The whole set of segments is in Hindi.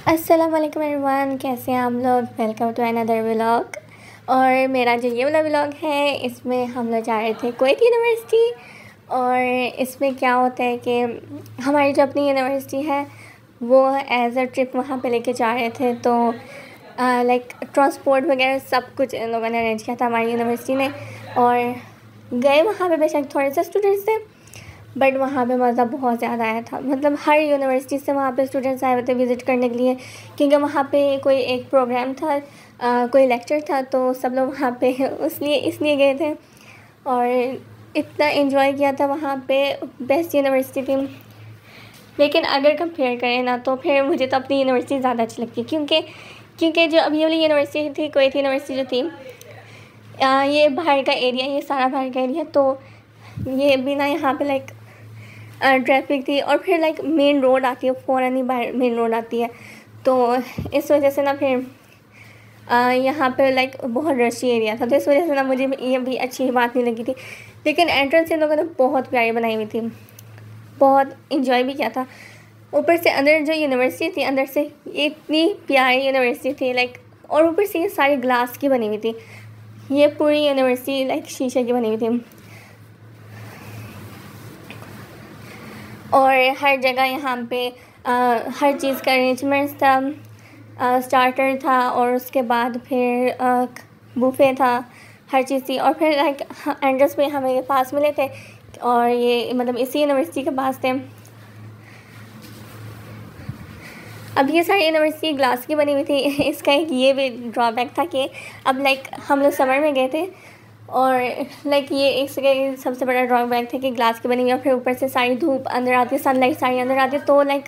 अस्सलाम वालेकुम एवरीवन, कैसे हैं आप लोग। Welcome to another vlog. और मेरा जो ये वाला व्लॉग है इसमें हम लोग जा रहे थे कुवैत यूनिवर्सिटी। और इसमें क्या होता है कि हमारी जो अपनी यूनिवर्सिटी है वो एज अ ट्रिप वहाँ पे लेके जा रहे थे। तो लाइक ट्रांसपोर्ट वगैरह सब कुछ इन लोगों ने अरेंज किया था हमारी यूनिवर्सिटी ने। और गए वहाँ पे बेशक थोड़े से स्टूडेंट्स थे, बट वहाँ पे मज़ा बहुत ज़्यादा आया था। मतलब हर यूनिवर्सिटी से वहाँ पे स्टूडेंट्स आए हुए थे विज़िट करने के लिए, क्योंकि वहाँ पे कोई एक प्रोग्राम था, कोई लेक्चर था, तो सब लोग वहाँ पे इसलिए गए थे। और इतना एंजॉय किया था वहाँ पे। बेस्ट यूनिवर्सिटी थी। लेकिन अगर कंपेयर करें ना तो फिर मुझे तो अपनी यूनिवर्सिटी ज़्यादा अच्छी लगती है, क्योंकि जो अभी वाली यूनिवर्सिटी थी, कुवैत यूनिवर्सिटी जो थी, ये बाहर का एरिया, ये सारा बाहर का एरिया, तो ये बिना यहाँ पे लाइक ट्रैफिक थी। और फिर लाइक मेन रोड आती है, फ़ौरन ही बाहर मेन रोड आती है, तो इस वजह से ना फिर यहाँ पे लाइक बहुत रशी एरिया था, तो इस वजह से ना मुझे ये भी अच्छी बात नहीं लगी थी। लेकिन एंट्रेंस इन लोगों ने बहुत प्यारी बनाई हुई थी, बहुत इंजॉय भी किया था। ऊपर से अंदर जो यूनिवर्सिटी थी, अंदर से इतनी प्यारी यूनिवर्सिटी थी लाइक, और ऊपर से ये सारी ग्लास की बनी हुई थी। ये पूरी यूनिवर्सिटी लाइक शीशे की बनी हुई थी। और हर जगह यहाँ पे हर चीज़ का अरेंजमेंट्स था। स्टार्टर था और उसके बाद फिर बुफ़े था, हर चीज़ थी। और फिर लाइक एंट्रेंस पे हमें ये पास मिले थे, और ये मतलब इसी यूनिवर्सिटी के पास थे। अब ये सारी यूनिवर्सिटी ग्लास की बनी हुई थी। इसका एक ये भी ड्रॉबैक था कि अब लाइक हम लोग समर में गए थे, और लाइक ये एक सबसे बड़ा ड्रॉबैक था कि ग्लास की बनी हुई, और फिर ऊपर से सारी धूप अंदर आती है, सनलाइट सारी अंदर आती है, तो लाइक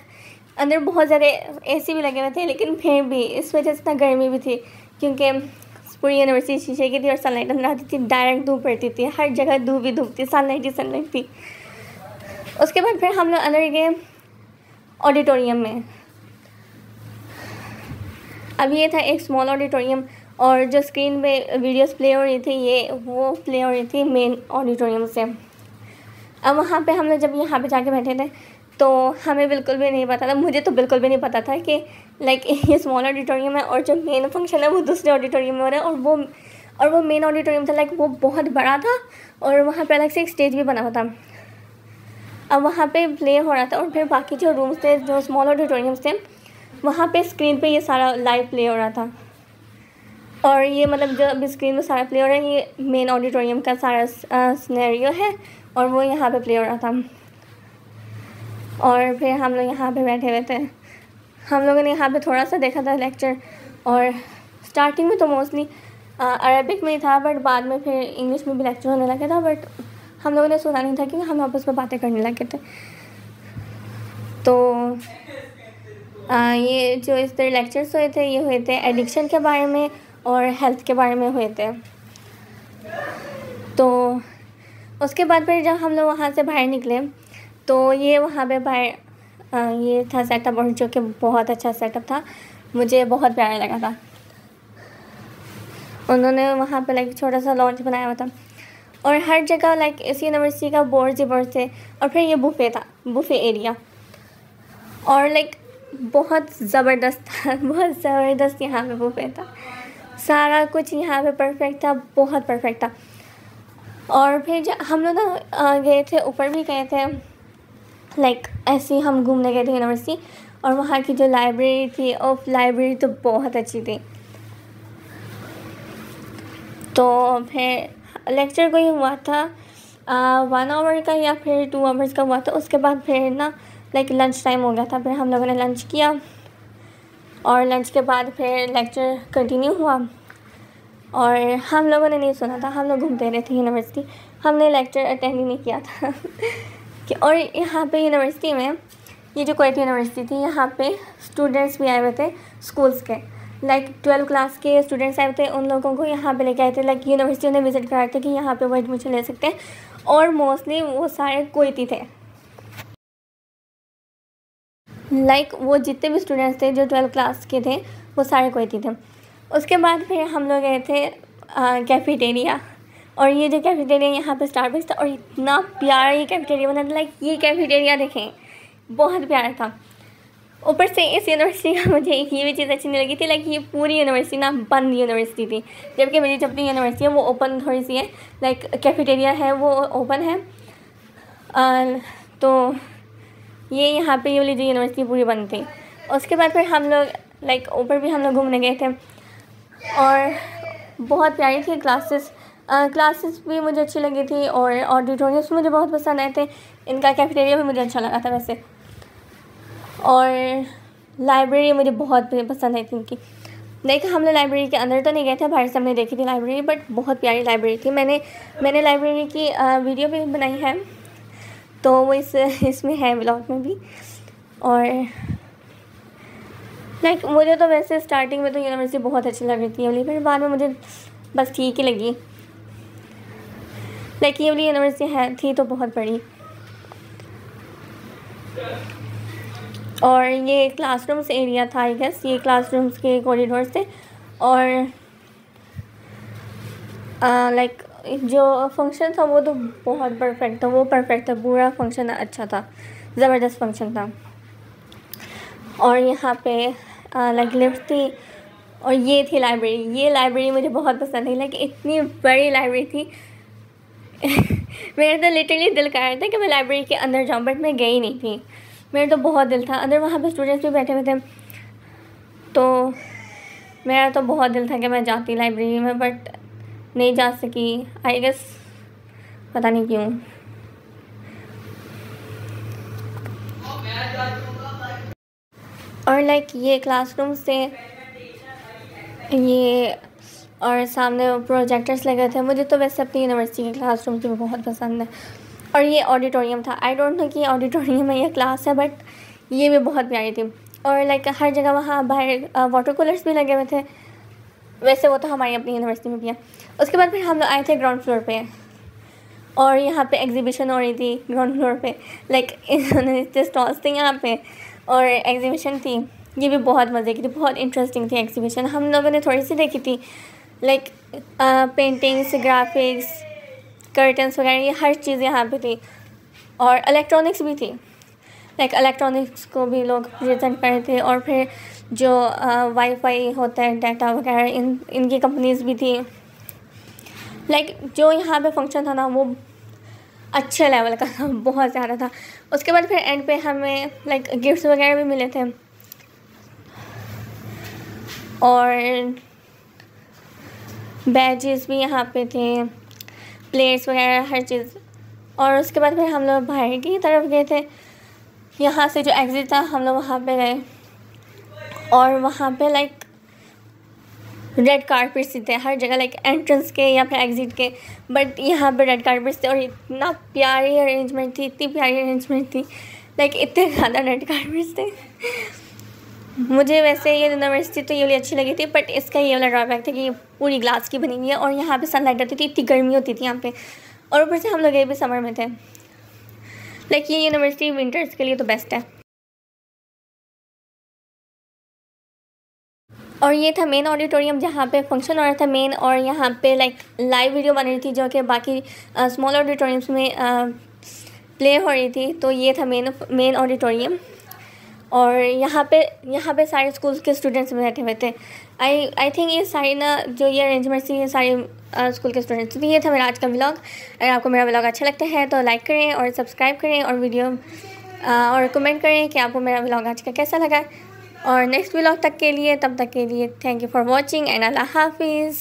अंदर बहुत ज़्यादा एसी भी लगे हुए थे। लेकिन फिर भी इस वजह से इतना गर्मी भी थी, क्योंकि पूरी यूनिवर्सिटी शीशे की थी और सनलाइट अंदर आती थी, डायरेक्ट धूप पड़ती थी, हर जगह धूप ही धूप थी, सनलाइट ही सनलाइट थी। उसके बाद फिर हम लोग अंदर गए ऑडिटोरियम में। अब ये था एक स्मॉल ऑडिटोरियम, और जो स्क्रीन पे वीडियोस प्ले हो रही थी वो प्ले हो रही थी मेन ऑडिटोरियम से। अब वहाँ पे हम लोग जब यहाँ पे जाके बैठे थे तो हमें बिल्कुल भी नहीं पता था, मुझे तो बिल्कुल भी नहीं पता था कि लाइक ये स्मॉल ऑडिटोरियम है और जो मेन फंक्शन है वो दूसरे ऑडिटोरियम में हो रहा है। और वो मेन ऑडिटोरियम था लाइक, वो बहुत बड़ा था, और वहाँ पे अलग से एक स्टेज भी बना हुआ था। अब वहाँ पे प्ले हो रहा था, और फिर बाकी जो रूम्स थे, जो स्मॉल ऑडिटोरियम्स थे, वहाँ पे स्क्रीन पे ये सारा लाइव प्ले हो रहा था। और ये मतलब जो अभी स्क्रीन में सारा प्ले हो रहा है, ये मेन ऑडिटोरियम का सारा सिनेरियो है, और वो यहाँ पे प्ले हो रहा था। और फिर हम लोग यहाँ पे बैठे हुए थे। हम लोगों ने यहाँ पे थोड़ा सा देखा था लेक्चर, और स्टार्टिंग में तो मोस्टली अरबिक में ही था, बट बाद में फिर इंग्लिश में भी लेक्चर होने लगा था, बट हम लोगों ने सुना नहीं था क्योंकि हम आपस में बातें करने लगे थे। तो ये जो इस तरह लेक्चर्स हुए थे, ये हुए थे एडिक्शन के बारे में और हेल्थ के बारे में हुए थे। तो उसके बाद फिर जब हम लोग वहाँ से बाहर निकले तो ये वहाँ पे बाहर ये था सेटअप, और जो कि बहुत अच्छा सेटअप था, मुझे बहुत प्यारा लगा था। उन्होंने वहाँ पे लाइक छोटा सा लॉन्च बनाया हुआ था, और हर जगह लाइक इस यूनिवर्सिटी का बोर्ड ही बोर्ड थे। और फिर ये बुफ़े था, बुफ़े एरिया, और लाइक बहुत ज़बरदस्त था, बहुत ज़बरदस्त यहाँ पे बुफ़े था। सारा कुछ यहाँ पे परफेक्ट था, बहुत परफेक्ट था। और फिर जब हम लोग ना गए थे, ऊपर भी गए थे, लाइक ऐसे ही हम घूमने गए थे यूनिवर्सिटी, और वहाँ की जो लाइब्रेरी थी, और लाइब्रेरी तो बहुत अच्छी थी। तो फिर लेक्चर कोई हुआ था 1 आवर का या फिर 2 आवर्स का हुआ था। उसके बाद फिर ना लाइक लंच टाइम हो गया था, फिर हम लोगों ने लंच किया, और लंच के बाद फिर लेक्चर कंटिन्यू हुआ। और हम लोगों ने नहीं सुना था, हम लोग घूमते रहे थे यूनिवर्सिटी, हमने लेक्चर अटेंड ही नहीं किया था। और यहाँ पे यूनिवर्सिटी में, ये जो कुवैत यूनिवर्सिटी थी, यहाँ पे स्टूडेंट्स भी आए हुए थे स्कूल्स के, लाइक 12 क्लास के स्टूडेंट्स आए थे। उन लोगों को यहाँ पे लेके आए थे, लाइक यूनिवर्सिटी ने विज़िट कराए थे कि यहाँ पे वो एडमिशन ले सकते हैं, और मोस्टली वो सारे कुवैती थे। लाइक वो जितने भी स्टूडेंट्स थे जो 12 क्लास के थे, वो सारे कुवैती थे। उसके बाद फिर हम लोग गए थे कैफ़ेटेरिया, और ये जो कैफ़ेटेरिया यहाँ पे स्टारबक्स था, और इतना प्यारा ये कैफ़ेटेरिया बना था, लाइक ये कैफ़ेटेरिया देखें, बहुत प्यारा था। ऊपर से इस यूनिवर्सिटी का मुझे एक ये भी चीज़ अच्छी नहीं लगी थी, लाइक ये पूरी यूनिवर्सिटी ना बंद यूनिवर्सिटी थी, जबकि मेरी जो अपनी यूनिवर्सिटी है वो ओपन थोड़ी सी है, लाइक कैफेटेरिया है वो ओपन है। तो ये यहाँ पे ये वाली जो यूनिवर्सिटी पूरी बंद थी। उसके बाद फिर हम लोग लाइक ऊपर भी हम लोग घूमने गए थे और बहुत प्यारी थी क्लासेस भी मुझे अच्छी लगी थी और ऑडिटोरियम्स मुझे बहुत पसंद आए थे। इनका कैफेटेरिया भी मुझे अच्छा लगा था वैसे, और लाइब्रेरी मुझे बहुत पसंद आई थी इनकी। लाइक हम लोग लाइब्रेरी के अंदर तो नहीं गए थे, बाहर से हमने देखी थी लाइब्रेरी, बट बहुत प्यारी लाइब्रेरी थी। मैंने लाइब्रेरी की वीडियो भी बनाई है, तो वो इसमें है व्लॉग में भी। और लाइक मुझे तो वैसे स्टार्टिंग में तो यूनिवर्सिटी बहुत अच्छी लग रही थी वाली, फिर बाद में मुझे बस ठीक ही लगी। लाइक ये वाली यूनिवर्सिटी थी तो बहुत बड़ी। और ये क्लासरूम्स एरिया था, आई गेस ये क्लासरूम्स के कॉरिडोर थे। और लाइक जो फंक्शन था वो तो बहुत परफेक्ट था, परफेक्ट था, पूरा फंक्शन अच्छा था, ज़बरदस्त फंक्शन था। और यहाँ पे लाइक लिफ्ट थी और ये थी लाइब्रेरी। ये लाइब्रेरी मुझे बहुत पसंद थी, लाइक इतनी बड़ी लाइब्रेरी थी मेरा तो लिटरली दिल कर रहा था कि मैं लाइब्रेरी के अंदर जाऊँ, बट मैं गई नहीं थी। मेरा तो बहुत दिल था अंदर, वहाँ पे स्टूडेंट्स भी बैठे हुए थे, तो मेरा तो बहुत दिल था कि मैं जाती लाइब्रेरी में, बट नहीं जा सकी, आई गेस पता नहीं क्यों। और लाइक ये क्लासरूम से ये और सामने प्रोजेक्टर्स लगे थे। मुझे तो वैसे अपनी यूनिवर्सिटी के क्लासरूम भी बहुत पसंद है। और ये ऑडिटोरियम था, आई डोंट नो कि ये ऑडिटोरियम है या क्लास है, बट ये भी बहुत प्यारी थी। और लाइक हर जगह वहाँ बाहर वाटर कूलर्स भी लगे हुए थे, वैसे वो तो हमारी अपनी यूनिवर्सिटी में भी है। उसके बाद फिर हम लोग आए थे ग्राउंड फ्लोर पे, और यहाँ पे एग्जीबिशन हो रही थी ग्राउंड फ्लोर पे। लाइक इन्होंने स्टॉल्स थे यहाँ पे और एग्जीबिशन थी, ये भी बहुत मज़े की थी, बहुत इंटरेस्टिंग थी एग्जीबिशन। हम लोगों ने थोड़ी सी देखी थी, लाइक पेंटिंग्स, ग्राफिक्स, कर्टन्स वगैरह, ये हर चीज़ यहाँ पे थी। और इलेक्ट्रॉनिक्स भी थी, लाइक इलेक्ट्रॉनिक्स को भी लोग प्रेजेंट कर रहे थे। और फिर जो वाईफाई होता है, डाटा वगैरह, इनकी कंपनीज़ भी थी। लाइक जो यहाँ पे फंक्शन था ना वो अच्छे लेवल का था, बहुत ज़्यादा था। उसके बाद फिर एंड पे हमें लाइक गिफ्ट्स वगैरह भी मिले थे और बैजेस भी यहाँ पे थे, प्लेट्स वगैरह, हर चीज़। और उसके बाद फिर हम लोग बाहर की तरफ गए थे, यहाँ से जो एग्ज़िट था हम लोग वहाँ पे गए, और वहाँ पे लाइक रेड कारपेट्स थे हर जगह, लाइक एंट्रेंस के या फिर एग्ज़िट के, बट यहाँ पे रेड कारपेट्स थे। और इतना प्यारी अरेंजमेंट थी, इतनी प्यारी अरेंजमेंट थी, लाइक इतने ज़्यादा रेड कारपेट्स थे। मुझे वैसे ये यूनिवर्सिटी तो ये वाली अच्छी लगी थी, बट इसका ये वाला ड्रॉबैक था कि ये पूरी ग्लास की बनी हुई है और यहाँ पे सनलाइट आती थी, इतनी गर्मी होती थी यहाँ पे। और ऊपर से हम लोग ये भी समर में थे। लाइक ये यूनिवर्सिटी विंटर्स के लिए तो बेस्ट है। और ये था मेन ऑडिटोरियम जहाँ पे फंक्शन हो रहा था मेन, और यहाँ पे लाइक लाइव वीडियो बन रही थी जो कि बाकी स्मॉल ऑडिटोरियम्स में प्ले हो रही थी। तो ये था मेन ऑडिटोरियम, और यहाँ पे सारे स्कूल्स के स्टूडेंट्स बैठे हुए थे। आई थिंक ये सारी ना जो ये अरेंजमेंट्स थी ये सारे स्कूल के स्टूडेंट्स थी। ये था मेरा आज का व्लॉग। अगर आपको मेरा व्लॉग अच्छा लगता है तो लाइक करें और सब्सक्राइब करें और वीडियो और कमेंट करें कि आपको मेरा व्लॉग आज का कैसा लगा। और नेक्स्ट व्लॉग तक के लिए, तब तक के लिए thank you for watching and अल्लाह हाफिज़।